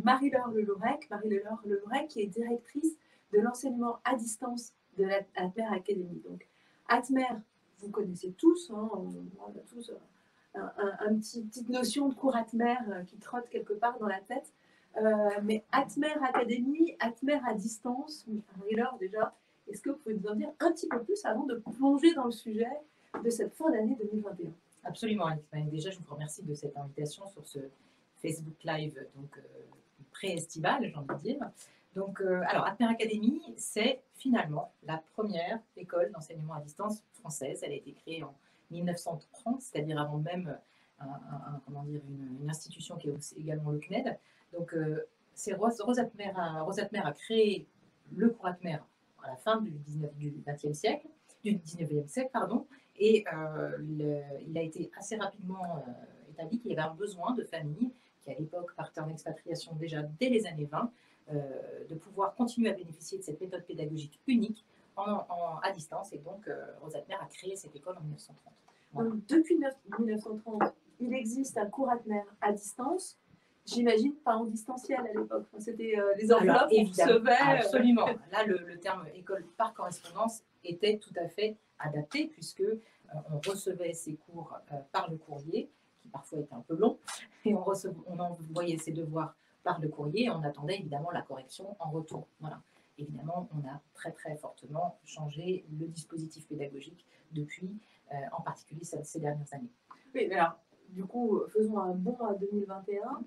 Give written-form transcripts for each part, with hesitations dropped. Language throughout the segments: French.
Marie-Laure Lelourec, qui est directrice de l'enseignement à distance de l'Atmer Academy. Donc, Atmer, vous connaissez tous, hein, on a tous petite notion de cours Atmer qui trotte quelque part dans la tête. Mais Atmer Academy, Atmer à distance, Marie-Laure déjà, est-ce que vous pouvez nous en dire un petit peu plus avant de plonger dans le sujet de cette fin d'année 2021? Absolument, Alex. Déjà, je vous remercie de cette invitation sur ce Facebook Live, donc pré-estival, j'ai envie de dire. Donc, alors, Atmer Academy, c'est finalement la première école d'enseignement à distance française. Elle a été créée en 1930, c'est-à-dire avant même une institution qui est aussi également le CNED. Donc, c'est Rose Atmer a créé le cours Atmer à la fin du 19e siècle, et il a été assez rapidement établi qu'il y avait un besoin de familles qui, à l'époque, partaient en expatriation déjà dès les années 20, de pouvoir continuer à bénéficier de cette méthode pédagogique unique à distance. Et donc, Rose Atmer a créé cette école en 1930. Voilà. Donc, depuis 1930, il existe un cours Atmer à distance. J'imagine pas en distanciel à l'époque. C'était les enveloppes qu'on recevait. Absolument. Là, le terme école par correspondance était tout à fait adapté, puisque on recevait ces cours par le courrier, qui parfois était un peu long, et on envoyait ses devoirs par le courrier, et on attendait évidemment la correction en retour. Voilà. Évidemment, on a très très fortement changé le dispositif pédagogique depuis, en particulier ces dernières années. Oui, mais alors, du coup, faisons un bond à 2021.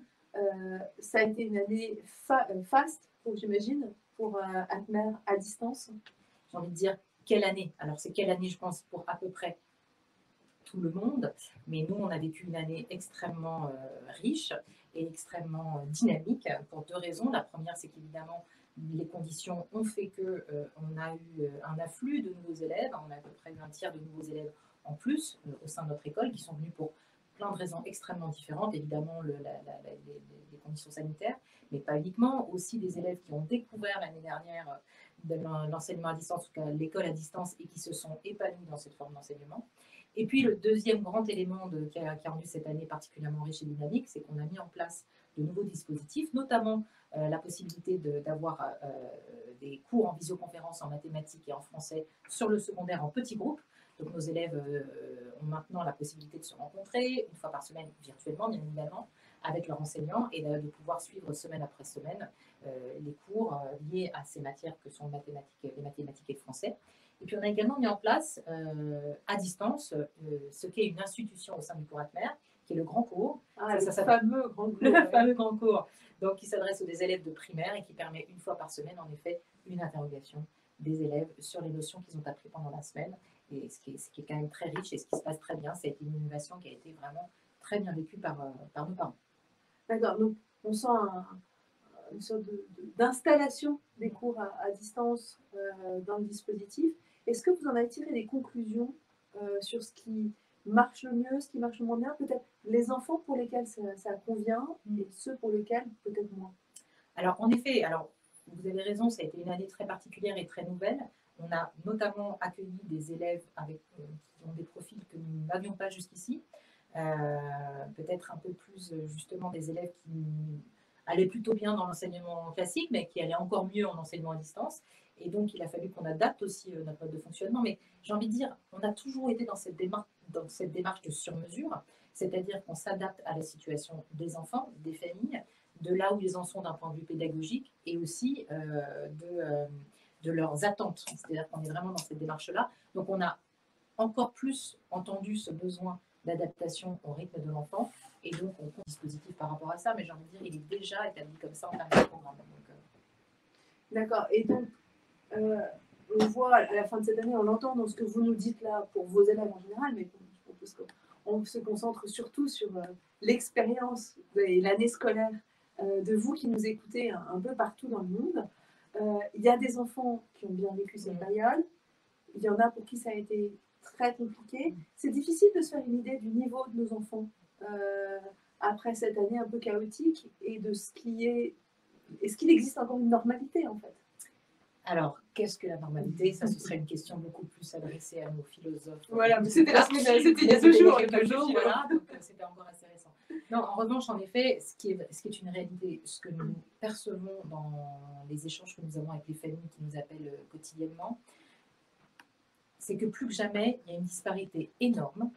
Ça a été une année faste, j'imagine, pour Atmer à distance. J'ai envie de dire, quelle année? Alors, c'est quelle année, je pense, pour à peu près tout le monde. Mais nous, on a vécu une année extrêmement riche et extrêmement dynamique pour deux raisons. La première, c'est qu'évidemment, les conditions ont fait qu'on a eu un afflux de nouveaux élèves. On a à peu près un tiers de nouveaux élèves en plus au sein de notre école qui sont venus pour plein de raisons extrêmement différentes. Évidemment, les conditions sanitaires, mais pas uniquement. Aussi des élèves qui ont découvert l'année dernière de l'enseignement à distance, en tout cas l'école à distance, et qui se sont épanouis dans cette forme d'enseignement. Et puis, le deuxième grand élément qui a rendu cette année particulièrement riche et dynamique, c'est qu'on a mis en place de nouveaux dispositifs, notamment la possibilité d'avoir des cours en visioconférence en mathématiques et en français sur le secondaire en petits groupes. Donc, nos élèves ont maintenant la possibilité de se rencontrer une fois par semaine, virtuellement, bien évidemment, avec leurs enseignants, et de pouvoir suivre semaine après semaine les cours liés à ces matières que sont les mathématiques et le français. Et puis, on a également mis en place, à distance, ce qu'est une institution au sein du cours Atmer, qui est le grand cours. Le fameux grand cours. Le fameux grand cours, donc, qui s'adresse aux élèves de primaire et qui permet une fois par semaine, en effet, une interrogation des élèves sur les notions qu'ils ont apprises pendant la semaine. Et ce qui est quand même très riche et ce qui se passe très bien. Ça a été une innovation qui a été vraiment très bien vécue par nos parents. D'accord, donc on sent une sorte d'installation des cours à distance dans le dispositif. Est-ce que vous en avez tiré des conclusions sur ce qui marche le mieux, ce qui marche le moins bien? Peut-être les enfants pour lesquels ça convient et ceux pour lesquels peut-être moins. Alors, en effet, vous avez raison, ça a été une année très particulière et très nouvelle. On a notamment accueilli des élèves qui ont des profils que nous n'avions pas jusqu'ici. Peut-être un peu plus, justement, des élèves qui allaient plutôt bien dans l'enseignement classique, mais qui allaient encore mieux en enseignement à distance. Et donc, il a fallu qu'on adapte aussi notre mode de fonctionnement. Mais j'ai envie de dire, on a toujours été dans cette démarche de sur-mesure, c'est-à-dire qu'on s'adapte à la situation des enfants, des familles, de là où ils en sont d'un point de vue pédagogique, et aussi de leurs attentes. C'est-à-dire qu'on est vraiment dans cette démarche-là. Donc, on a encore plus entendu ce besoin d'adaptation au rythme de l'enfant, et donc on compte un dispositif par rapport à ça, mais j'ai envie de dire, il est déjà établi comme ça en termes de programme. D'accord, et donc on voit à la fin de cette année, on l'entend dans ce que vous nous dites là pour vos élèves en général, mais parce qu'on se concentre surtout sur l'expérience et l'année scolaire de vous qui nous écoutez un peu partout dans le monde. Il y a des enfants qui ont bien vécu cette période, il y en a pour qui ça a été très compliqué. C'est difficile de se faire une idée du niveau de nos enfants après cette année un peu chaotique et de ce qui est... Est-ce qu'il existe encore une normalité en fait? Alors, qu'est-ce que la normalité? Ça, ce serait une question beaucoup plus adressée à nos philosophes. Voilà, mais c'était la semaine, c'était il y a 2 jours. Quelques jours, voilà, donc c'était encore assez récent. Non, en revanche, en effet, ce qui est une réalité, ce que nous percevons dans les échanges que nous avons avec les familles qui nous appellent quotidiennement, c'est que plus que jamais, il y a une disparité énorme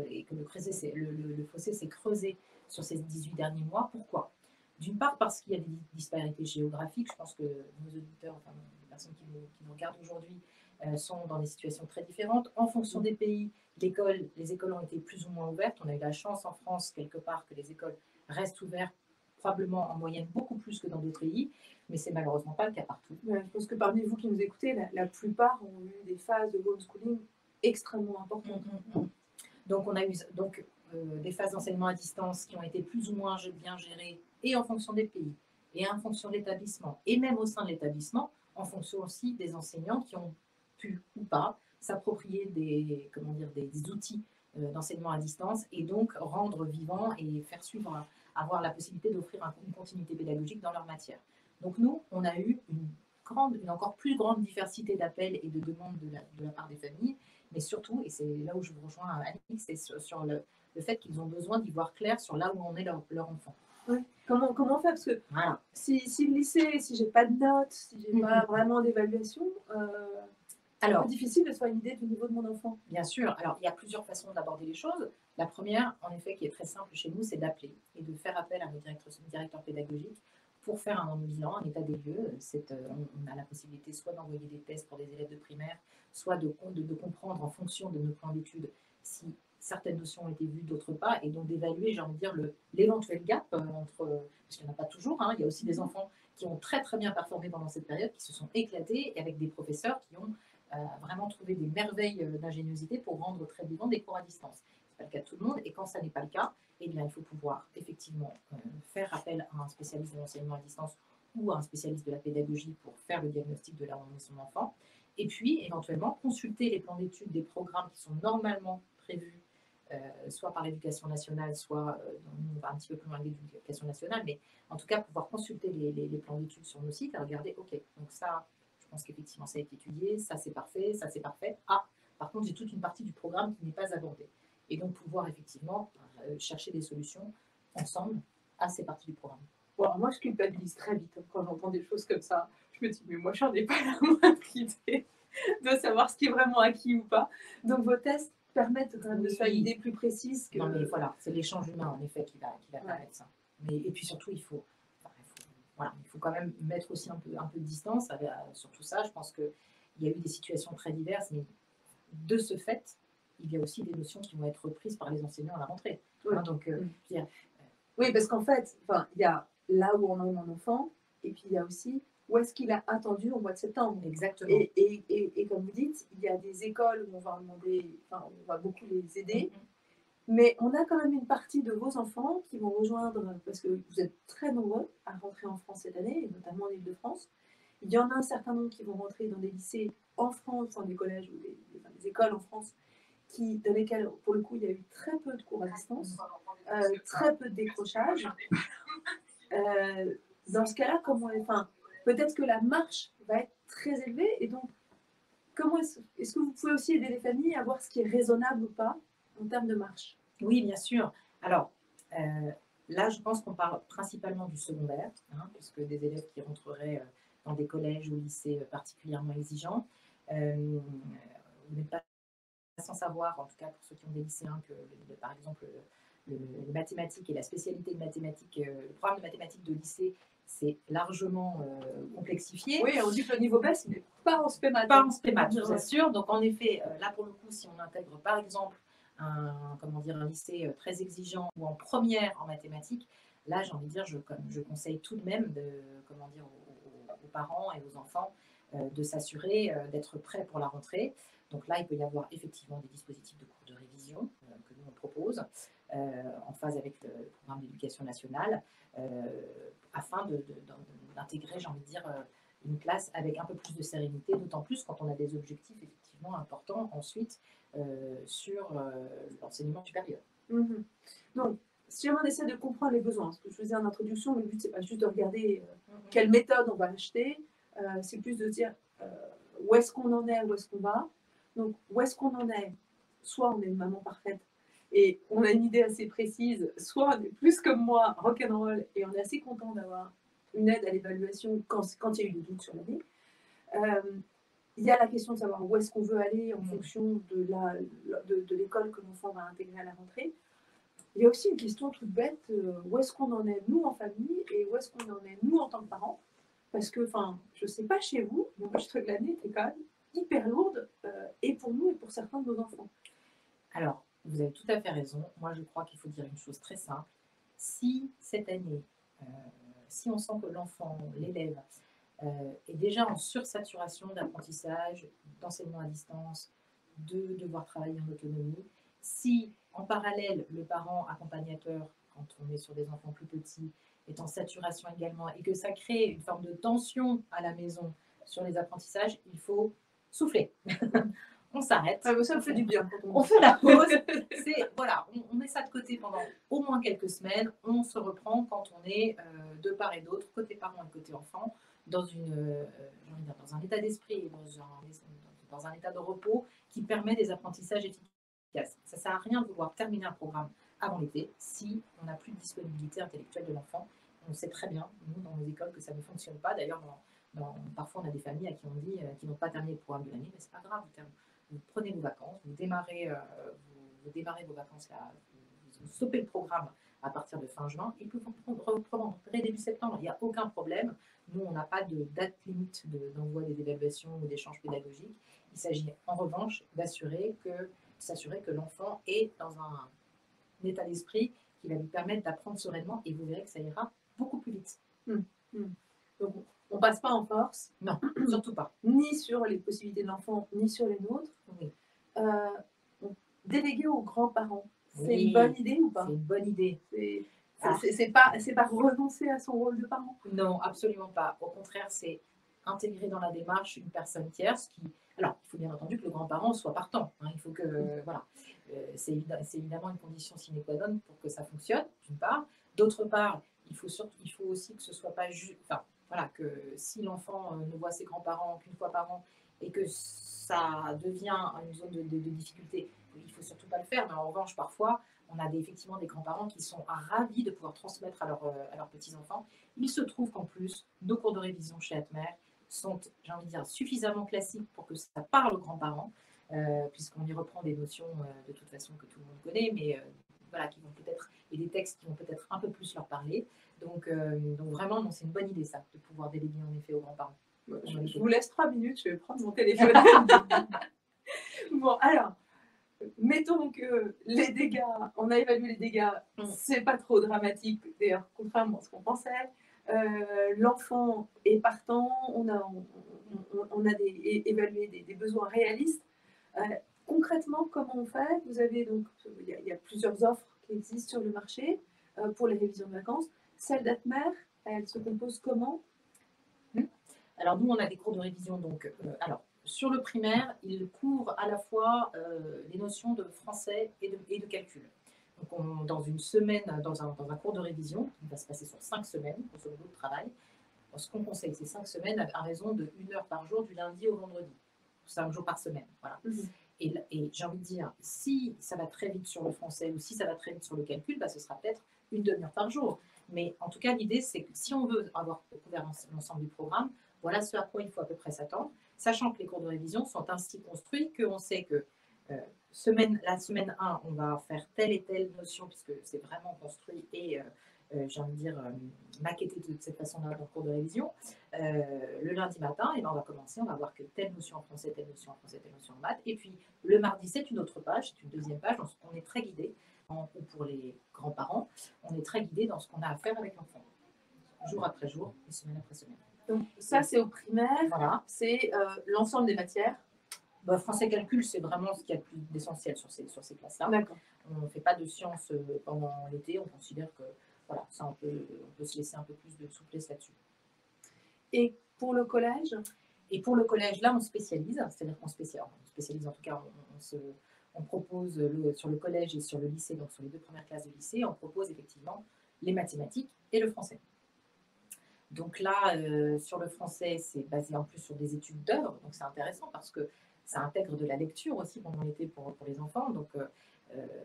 et que le fossé s'est creusé sur ces 18 derniers mois. Pourquoi? D'une part, parce qu'il y a des disparités géographiques. Je pense que nos auditeurs, enfin, les personnes qui nous regardent aujourd'hui, sont dans des situations très différentes. En fonction des pays, les écoles ont été plus ou moins ouvertes. On a eu la chance en France, quelque part, que les écoles restent ouvertes, probablement en moyenne beaucoup plus que dans d'autres pays, mais c'est malheureusement pas le cas partout. Ouais, je pense que parmi vous qui nous écoutez, la plupart ont eu des phases de homeschooling extrêmement importantes. Donc, on a eu des phases d'enseignement à distance qui ont été plus ou moins bien gérées, et en fonction des pays, et en fonction de l'établissement, et même au sein de l'établissement, en fonction aussi des enseignants qui ont pu ou pas s'approprier des outils d'enseignement à distance, et donc rendre vivant et faire suivre, avoir la possibilité d'offrir une continuité pédagogique dans leur matière. Donc nous, on a eu une encore plus grande diversité d'appels et de demandes de la part des familles, mais surtout, et c'est là où je vous rejoins, Annick, c'est sur le fait qu'ils ont besoin d'y voir clair sur là où en est leur enfant. Oui. Comment on fait? Parce que voilà. si le lycée, si j'ai pas de notes, si j'ai pas vraiment d'évaluation, c'est un peu difficile de se faire une idée du niveau de mon enfant. Bien sûr. Alors, il y a plusieurs façons d'aborder les choses. La première, en effet, qui est très simple chez nous, c'est d'appeler et de faire appel à nos directeurs pédagogiques pour faire un bilan, un état des lieux. On a la possibilité soit d'envoyer des tests pour des élèves de primaire, soit de comprendre en fonction de nos plans d'études si certaines notions ont été vues, d'autres pas, et donc d'évaluer, j'ai envie de dire, l'éventuel gap entre, parce qu'il n'y en a pas toujours, hein, il y a aussi des enfants qui ont très très bien performé pendant cette période, qui se sont éclatés, et avec des professeurs qui ont vraiment trouvé des merveilles d'ingéniosité pour rendre très vivant des cours à distance. Ce n'est pas le cas de tout le monde, et quand ça n'est pas le cas, eh bien, il faut pouvoir effectivement faire appel à un spécialiste de l'enseignement à distance ou à un spécialiste de la pédagogie pour faire le diagnostic de là où en est son enfant, et puis éventuellement consulter les plans d'études des programmes qui sont normalement prévus soit par l'éducation nationale, soit on va un petit peu plus loin de l'éducation nationale, mais en tout cas pouvoir consulter les plans d'études sur nos sites et regarder, ok, donc ça, je pense qu'effectivement ça a été étudié, ça c'est parfait, ça c'est parfait. Ah, par contre j'ai toute une partie du programme qui n'est pas abordée. Et donc pouvoir effectivement chercher des solutions ensemble à ces parties du programme. Bon, alors moi je culpabilise très vite quand j'entends des choses comme ça. Je me dis, mais moi j'en ai pas la moindre idée de savoir ce qui est vraiment acquis ou pas. Donc vos tests permettent quand même de se faire une idée plus précise. Non, mais voilà, c'est l'échange humain en effet qui va permettre ça. Et puis surtout, il faut quand même mettre aussi un peu de distance sur tout ça. Je pense qu'il y a eu des situations très diverses, mais de ce fait, il y a aussi des notions qui vont être reprises par les enseignants à la rentrée. Oui, donc, oui, parce qu'en fait, il y a là où on en est mon enfant, et puis il y a aussi où est-ce qu'il a attendu au mois de septembre. Exactement. Et comme vous dites, il y a des écoles où on va on va beaucoup les aider, mais on a quand même une partie de vos enfants qui vont rejoindre, parce que vous êtes très nombreux à rentrer en France cette année, et notamment en Île-de-France. Il y en a un certain nombre qui vont rentrer dans des lycées en France, dans des collèges ou des écoles en France, dans lesquelles, pour le coup, il y a eu très peu de cours à distance, très peu de décrochage. Dans ce cas-là, peut-être que la marche va être très élevée, et donc, est-ce que vous pouvez aussi aider les familles à voir ce qui est raisonnable ou pas en termes de marche? Oui, bien sûr. Alors, là, je pense qu'on parle principalement du secondaire, puisque des élèves qui rentreraient dans des collèges ou lycées particulièrement exigeants. Vous n'êtes pas sans savoir, en tout cas pour ceux qui ont des lycéens, que par exemple les mathématiques et la spécialité de mathématiques, le programme de mathématiques de lycée, c'est largement complexifié. Oui, on dit que le niveau baisse, mais pas en spé-maths. Pas en spé-maths, je vous assure. Donc en effet, là pour le coup, si on intègre par exemple un lycée très exigeant ou en première en mathématiques, là j'ai envie de dire, je conseille tout de même aux parents et aux enfants de s'assurer d'être prêts pour la rentrée. Donc là, il peut y avoir effectivement des dispositifs de cours de révision que nous on propose en phase avec le programme d'éducation nationale afin d'intégrer, j'ai envie de dire, une classe avec un peu plus de sérénité, d'autant plus quand on a des objectifs effectivement importants ensuite sur l'enseignement supérieur. Donc, si on essaie de comprendre les besoins, ce que je faisais en introduction, le but c'est pas juste de regarder quelle méthode on va acheter, c'est plus de dire où est-ce qu'on en est, où est-ce qu'on va. Donc, où est-ce qu'on en est? Soit on est une maman parfaite et on on a une idée assez précise, soit on est plus comme moi, rock'n'roll, et on est assez content d'avoir une aide à l'évaluation quand il y a eu des doutes sur l'année. Il y a la question de savoir où est-ce qu'on veut aller en fonction de l'école que l'enfant va intégrer à la rentrée. Il y a aussi une question toute bête, où est-ce qu'on en est nous en famille et où est-ce qu'on en est nous en tant que parents. Parce que, je ne sais pas chez vous, mais moi je trouve que l'année était quand même hyper lourde, et pour nous et pour certains de nos enfants. Alors, vous avez tout à fait raison. Moi, je crois qu'il faut dire une chose très simple. Si cette année, si on sent que l'enfant, l'élève, est déjà en sursaturation d'apprentissage, d'enseignement à distance, de devoir travailler en autonomie, si en parallèle, le parent accompagnateur, quand on est sur des enfants plus petits, est en saturation également et que ça crée une forme de tension à la maison sur les apprentissages, il faut souffler. On s'arrête. Ah, ça me fait du bien. On fait la pause. Voilà, on met ça de côté pendant au moins quelques semaines. On se reprend quand on est de part et d'autre, côté parent et côté enfant, dans dans un état d'esprit, dans un état de repos qui permet des apprentissages efficaces. Ça ne sert à rien de vouloir terminer un programme avant l'été si on n'a plus de disponibilité intellectuelle de l'enfant. On sait très bien, nous, dans nos écoles, que ça ne fonctionne pas. D'ailleurs, parfois, on a des familles à qui on dit qu'ils n'ont pas terminé le programme de l'année, mais ce n'est pas grave. Vous prenez vos vacances, vous démarrez vos vacances là, vous stoppez le programme à partir de fin juin, et puis vous reprendre début septembre, il n'y a aucun problème. Nous, on n'a pas de date limite d'envoi des évaluations ou d'échanges pédagogiques. Il s'agit en revanche s'assurer que l'enfant est dans un état d'esprit qui va lui permettre d'apprendre sereinement, et vous verrez que ça ira beaucoup plus vite. Donc, on ne passe pas en force. Non, surtout pas. Ni sur les possibilités de l'enfant, ni sur les nôtres. Oui. Déléguer aux grands-parents, c'est Oui, une bonne idée ou pas? C'est une bonne idée. C'est pas renoncer à son rôle de parent? Non, absolument pas. Au contraire, c'est intégrer dans la démarche une personne tierce qui... Alors, il faut bien entendu que le grand-parent soit partant. Hein. Il faut que... Voilà. C'est évidemment une condition sine qua non pour que ça fonctionne, d'une part. D'autre part, il faut aussi que ce soit pas juste... Enfin, voilà, que si l'enfant ne voit ses grands-parents qu'une fois par an et que ça devient une zone de difficulté, il ne faut surtout pas le faire. Mais en revanche, parfois, on a effectivement des grands-parents qui sont ravis de pouvoir transmettre à leurs petits-enfants. Il se trouve qu'en plus, nos cours de révision chez Atmer sont, j'ai envie de dire, suffisamment classiques pour que ça parle aux grands-parents, puisqu'on y reprend des notions de toute façon que tout le monde connaît, mais voilà, qui vont peut-être, et des textes qui vont peut-être un peu plus leur parler. Donc vraiment, non, c'est une bonne idée ça, de pouvoir déléguer en effet aux grands-parents. Je vous laisse 3 minutes, je vais prendre mon téléphone. Bon, alors, mettons que les dégâts, on a évalué les dégâts, c'est pas trop dramatique, d'ailleurs, contrairement à ce qu'on pensait. L'enfant est partant, on a évalué des besoins réalistes. Concrètement, comment on fait? Vous avez donc, il y a plusieurs offres qui existent sur le marché pour les révisions de vacances. Celle d'Atmer, elle se compose comment? Alors nous, on a des cours de révision, donc alors sur le primaire, il couvre à la fois les notions de français et de calcul. Donc dans une semaine, dans un cours de révision, qui va se passer sur 5 semaines, pour ce de travail, ce qu'on conseille, c'est 5 semaines à raison de 1 heure par jour, du lundi au vendredi, 5 jours par semaine. Voilà. Et j'ai envie de dire, si ça va très vite sur le français ou si ça va très vite sur le calcul, ce sera peut-être une demi-heure par jour. Mais en tout cas, l'idée, c'est que si on veut avoir couvert l'ensemble du programme, voilà ce à quoi il faut à peu près s'attendre, sachant que les cours de révision sont ainsi construits qu'on sait que la semaine 1, on va faire telle et telle notion, puisque c'est vraiment construit et, j'ai envie de dire, maquetté de cette façon-là dans le cours de révision. Le lundi matin, on va commencer, on va voir que telle notion en français, telle notion en français, telle notion en maths. Et puis le mardi, c'est une autre page, c'est une deuxième page, on est très guidé, ou pour les grands-parents, on est très guidé dans ce qu'on a à faire avec l'enfant, jour après jour et semaine après semaine. Donc ça, c'est au primaire, voilà. C'est l'ensemble des matières. Français calcul, c'est vraiment ce qu'il y a de plus d'essentiel sur ces classes-là. D'accord. On ne fait pas de sciences pendant l'été, on considère que voilà, ça, on peut se laisser un peu plus de souplesse là-dessus. Et pour le collège? Et pour le collège, là, on spécialise, c'est-à-dire qu'on spécialise en tout cas, on propose sur le collège et sur le lycée, donc sur les 2 premières classes de lycée, on propose effectivement les mathématiques et le français. Donc là, sur le français, c'est basé en plus sur des études d'œuvres, donc c'est intéressant parce que ça intègre de la lecture aussi pendant l'été pour les enfants. Donc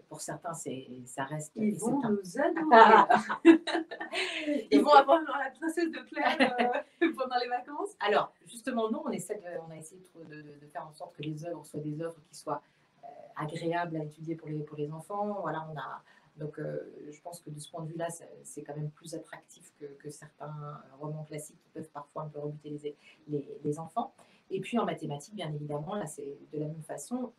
Pour certains, ça reste. Ils vont un... nous adorer. Ils vont avoir genre la princesse de Clèves pendant les vacances. Alors, justement, nous, on a essayé de faire en sorte que les œuvres soient des œuvres qui soient agréables à étudier pour les enfants. Voilà, donc, je pense que de ce point de vue-là, c'est quand même plus attractif que certains romans classiques qui peuvent parfois un peu rebuter les enfants. Et puis en mathématiques, bien évidemment, là, c'est de la même façon.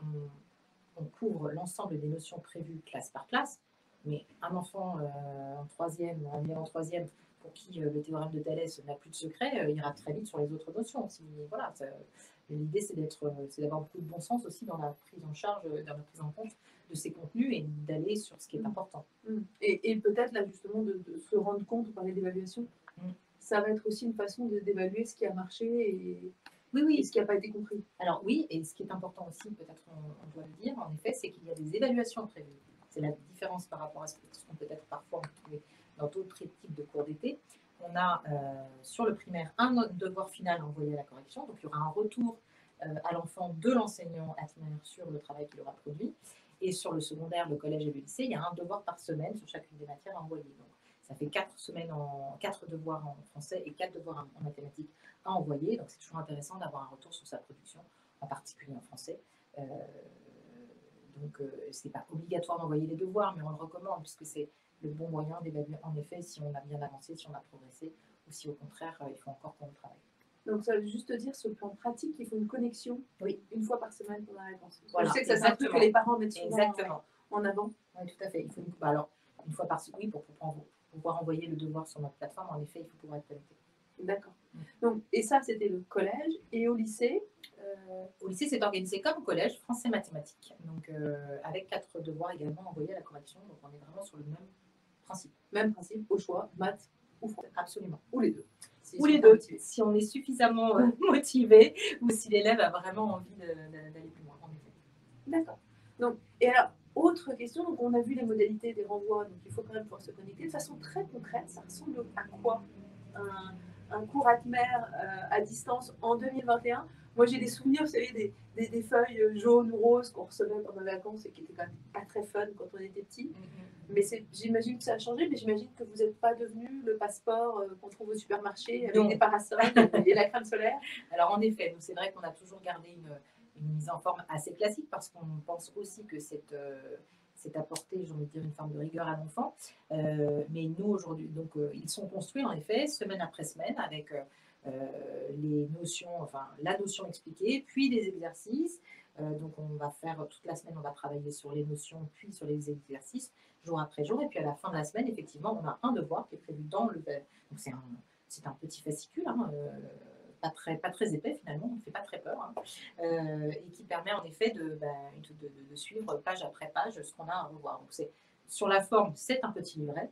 On couvre l'ensemble des notions prévues classe par classe, mais un enfant en troisième ou un élève en troisième pour qui le théorème de Thalès n'a plus de secret, ira très vite sur les autres notions. Voilà, l'idée, c'est d'avoir beaucoup de bon sens aussi dans la prise en charge, dans la prise en compte de ces contenus et d'aller sur ce qui est important. Et peut-être là justement de se rendre compte, on parlait d'évaluation, ça va être aussi une façon d'évaluer ce qui a marché et ce qui n'a pas été compris. Alors oui, et ce qui est important aussi, peut-être on doit le dire, en effet, c'est qu'il y a des évaluations prévues. C'est la différence par rapport à ce qu'on peut-être parfois trouver dans d'autres types de cours d'été. On a sur le primaire un devoir final envoyé à la correction, donc il y aura un retour à l'enfant de l'enseignant itinéraire sur le travail qu'il aura produit. Et sur le secondaire, le collège et le lycée, il y a un devoir par semaine sur chacune des matières à envoyer. Donc ça fait 4 devoirs en français et 4 devoirs en mathématiques à envoyer. Donc c'est toujours intéressant d'avoir un retour sur sa production, en particulier en français. Donc c'est pas obligatoire d'envoyer les devoirs, mais on le recommande puisque c'est le bon moyen d'évaluer en effet si on a bien avancé, si on a progressé, ou si au contraire il faut encore qu'on travaille. Donc ça veut juste dire sur le plan pratique, il faut une connexion une fois par semaine pendant la vacances. Voilà, je sais que ça c'est un truc que les parents mettent souvent en avant. Oui, tout à fait. Il faut alors une fois par semaine, pour pouvoir envoyer le devoir sur notre plateforme, en effet, il faut pouvoir être connecté. D'accord. Donc, et ça, c'était le collège. Et au lycée Au lycée, c'est organisé comme au collège, français mathématiques. Donc, avec 4 devoirs également envoyés à la correction. Donc, on est vraiment sur le même principe. Même principe, au choix, maths ou français. Absolument. Ou les deux. Ou les deux. Si on est suffisamment motivé ou si l'élève a vraiment envie d'aller plus loin, en effet. D'accord. Donc, et alors, autre question, donc on a vu les modalités des renvois, donc il faut quand même pouvoir se connecter. De façon très concrète, ça ressemble à quoi un cours Atmer à distance en 2021? Moi, j'ai des souvenirs, vous savez, des feuilles jaunes ou roses qu'on recevait pendant les vacances et qui étaient quand même pas très fun quand on était petit. Mais j'imagine que ça a changé, mais j'imagine que vous n'êtes pas devenu le passeport qu'on trouve au supermarché avec des parasols et la crème solaire. Alors, en effet, c'est vrai qu'on a toujours gardé une mise en forme assez classique parce qu'on pense aussi que c'est apporter, j'ai envie de dire, une forme de rigueur à l'enfant. Mais nous, aujourd'hui, donc, ils sont construits, en effet, semaine après semaine, avec les notions, enfin, la notion expliquée, puis des exercices. Donc, on va faire toute la semaine, on va travailler sur les notions, puis sur les exercices, jour après jour. Et puis, à la fin de la semaine, effectivement, on a un devoir qui est prévu dans le... Donc, c'est un petit fascicule, pas très épais finalement, on ne fait pas très peur, et qui permet en effet de suivre page après page ce qu'on a à revoir. Donc sur la forme, c'est un petit livret,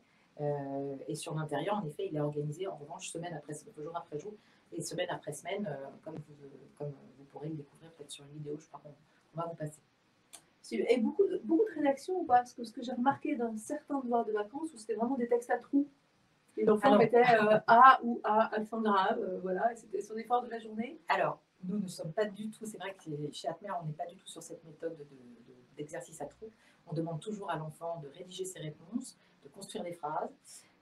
et sur l'intérieur, en effet, il est organisé en revanche jour après jour, et semaine après semaine, comme vous pourrez le découvrir peut-être sur une vidéo, je crois qu'on va vous passer. Et beaucoup de rédactions ou pas? Parce que ce que j'ai remarqué dans certains devoirs de vacances, où c'était vraiment des textes à trous. Et l'enfant mettait A ou A, accent grave, voilà, et c'était son effort de la journée. Alors, nous ne sommes pas du tout, c'est vrai que chez Atmer, on n'est pas du tout sur cette méthode d'exercice à trous. On demande toujours à l'enfant de rédiger ses réponses, de construire des phrases.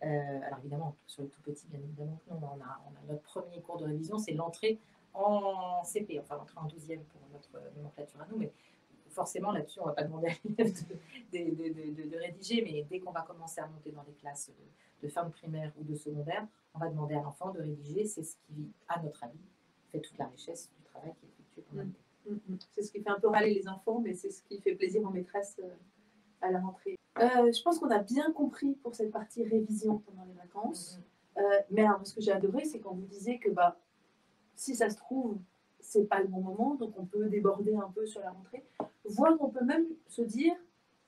Alors évidemment, sur les tout petits, bien évidemment, nous, on a notre premier cours de révision, c'est l'entrée en CP, enfin l'entrée en 12e pour notre nomenclature à nous, mais forcément là-dessus, on ne va pas demander à l'élève de rédiger, mais dès qu'on va commencer à monter dans des classes de fin de primaire ou de secondaire, on va demander à l'enfant de rédiger. C'est ce qui, à notre avis, fait toute la richesse du travail qui est effectué pendant l'été. C'est ce qui fait un peu râler les enfants, mais c'est ce qui fait plaisir aux maîtresses à la rentrée. Je pense qu'on a bien compris pour cette partie révision pendant les vacances. Mais alors, ce que j'ai adoré, c'est quand vous disiez que si ça se trouve, c'est pas le bon moment, donc on peut déborder un peu sur la rentrée. Voire on peut même se dire,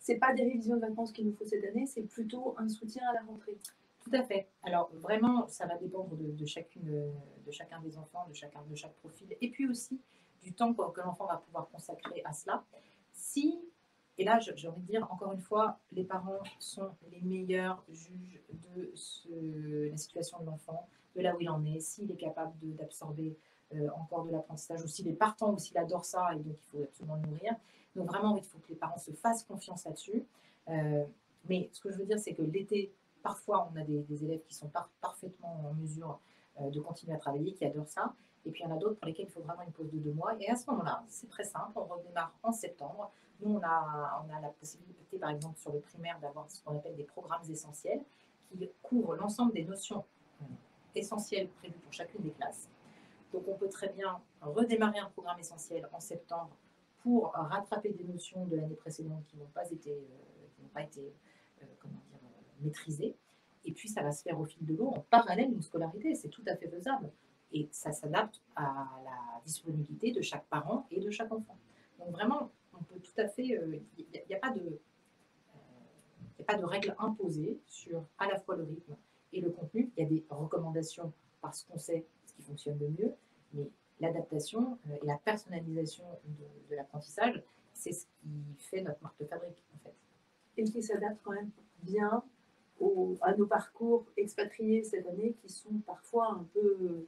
c'est pas des révisions de vacances qu'il nous faut cette année, c'est plutôt un soutien à la rentrée. Tout à fait. Alors vraiment, ça va dépendre de chacun des enfants, de chaque profil, et puis aussi du temps que l'enfant va pouvoir consacrer à cela. Et là, j'ai envie de dire, encore une fois, les parents sont les meilleurs juges de la situation de l'enfant, de là où il en est, s'il est capable d'absorber encore de l'apprentissage, ou s'il est partant, ou s'il adore ça, et donc il faut absolument le nourrir. Donc vraiment, il faut que les parents se fassent confiance là-dessus. Mais ce que je veux dire, c'est que l'été, parfois, on a des élèves qui sont parfaitement en mesure de continuer à travailler, qui adorent ça. Et puis il y en a d'autres pour lesquels il faut vraiment une pause de 2 mois. Et à ce moment-là, c'est très simple, on redémarre en septembre. Nous, on a la possibilité, par exemple, sur le primaire, d'avoir ce qu'on appelle des programmes essentiels qui couvrent l'ensemble des notions essentielles prévues pour chacune des classes. Donc on peut très bien redémarrer un programme essentiel en septembre pour rattraper des notions de l'année précédente qui n'ont pas été, maîtrisées. Et puis ça va se faire au fil de l'eau en parallèle d'une scolarité, c'est tout à fait faisable. Et ça s'adapte à la disponibilité de chaque parent et de chaque enfant. Donc vraiment, on peut tout à fait, il n'y a pas de règles imposées sur à la fois le rythme et le contenu. Il y a des recommandations parce qu'on sait ce qui fonctionne le mieux, mais l'adaptation et la personnalisation de l'apprentissage, c'est ce qui fait notre marque de fabrique, en fait. Et qui s'adapte quand même bien à nos parcours expatriés cette année, qui sont parfois un peu...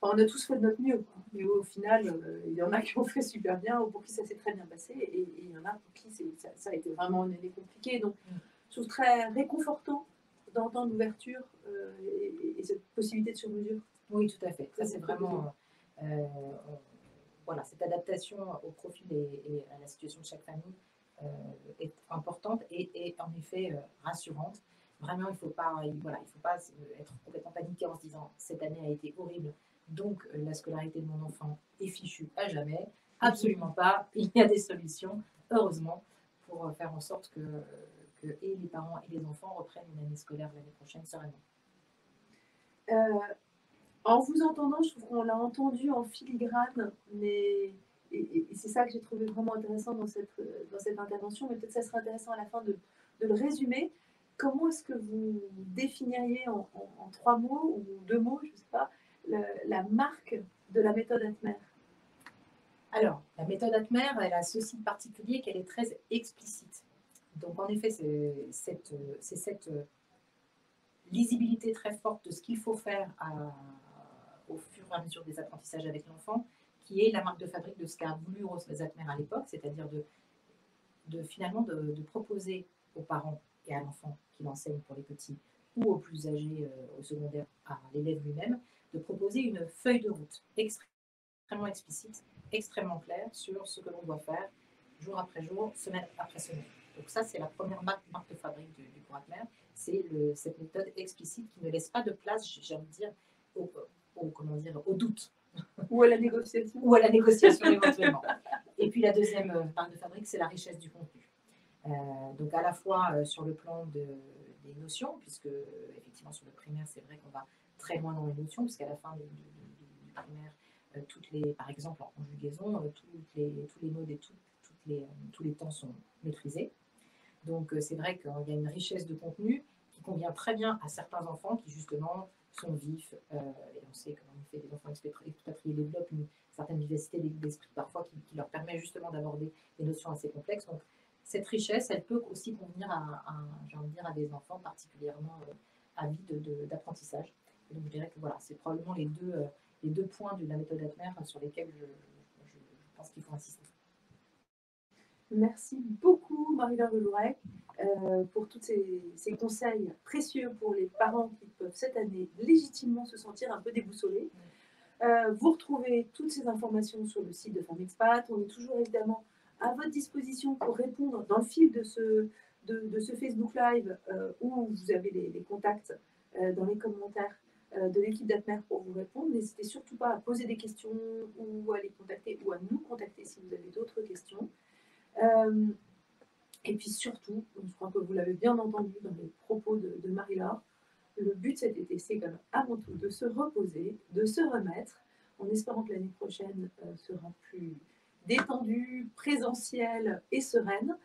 Enfin, on a tous fait de notre mieux, quoi. Mais au final, il y en a qui ont fait super bien, ou pour qui ça s'est très bien passé, et il y en a pour qui ça a été vraiment une année compliquée. Donc, je trouve très réconfortant d'entendre l'ouverture et cette possibilité de sur-mesure. Oui, tout à fait. Ça, c'est vraiment... voilà, cette adaptation au profil et à la situation de chaque famille est importante et en effet rassurante. Vraiment, il ne faut pas être complètement paniqué en se disant cette année a été horrible, donc la scolarité de mon enfant est fichue à jamais. Absolument pas. Il y a des solutions, heureusement, pour faire en sorte que et les parents et les enfants reprennent une année scolaire l'année prochaine sereinement. En vous entendant, je trouve qu'on l'a entendu en filigrane, mais et c'est ça que j'ai trouvé vraiment intéressant dans cette intervention, mais peut-être ça serait intéressant à la fin de le résumer. Comment est-ce que vous définiriez en 3 mots ou 2 mots, je ne sais pas, la marque de la méthode Atmer? Alors, la méthode Atmer, elle a ceci de particulier qu'elle est très explicite. Donc, en effet, c'est cette lisibilité très forte de ce qu'il faut faire au fur et à mesure des apprentissages avec l'enfant, qui est la marque de fabrique de ce qu'a voulu Rose Atmer à l'époque, c'est-à-dire finalement de proposer aux parents et à l'enfant qui l'enseigne pour les petits ou aux plus âgés au secondaire, à l'élève lui-même, de proposer une feuille de route extrêmement explicite, extrêmement claire sur ce que l'on doit faire jour après jour, semaine après semaine. Donc ça, c'est la première marque de fabrique du cours Atmer, c'est cette méthode explicite qui ne laisse pas de place, j'ai envie de dire, au doute. Ou à la négociation. Ou à la négociation éventuellement. Et puis la deuxième marque de fabrique, c'est la richesse du contenu. Donc à la fois sur le plan des notions, puisque effectivement sur le primaire, c'est vrai qu'on va très loin dans les notions, puisqu'à la fin du primaire, par exemple en conjugaison, tous les modes et tous les temps sont maîtrisés. Donc c'est vrai qu'il y a une richesse de contenu qui convient très bien à certains enfants qui justement sont vifs, et on sait qu'en effet les enfants expatriés développent une certaine vivacité d'esprit parfois qui leur permet justement d'aborder des notions assez complexes. Donc cette richesse, elle peut aussi convenir à des enfants particulièrement avides d'apprentissage. Et donc je dirais que voilà, c'est probablement les deux points de la méthode Atmer sur lesquels je pense qu'il faut insister. Merci beaucoup Marie-Laure Lelourec pour tous ces conseils précieux pour les parents qui peuvent cette année légitimement se sentir un peu déboussolés. Vous retrouvez toutes ces informations sur le site de Femmes Expat. On est toujours évidemment à votre disposition pour répondre dans le fil de ce Facebook Live où vous avez les contacts dans les commentaires de l'équipe d'Atmer pour vous répondre. N'hésitez surtout pas à poser des questions ou à les contacter ou à nous contacter si vous avez d'autres questions. Et puis surtout, je crois que vous l'avez bien entendu dans les propos de Marie-Laure, le but cet été, c'est quand même avant tout de se reposer, de se remettre, en espérant que l'année prochaine sera plus détendue, présentielle et sereine.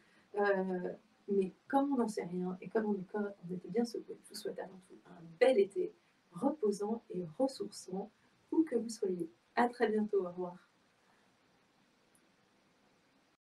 Mais comme on n'en sait rien et comme on était bien secoués, je vous souhaite avant tout un bel été, reposant et ressourçant, où que vous soyez. À très bientôt, au revoir.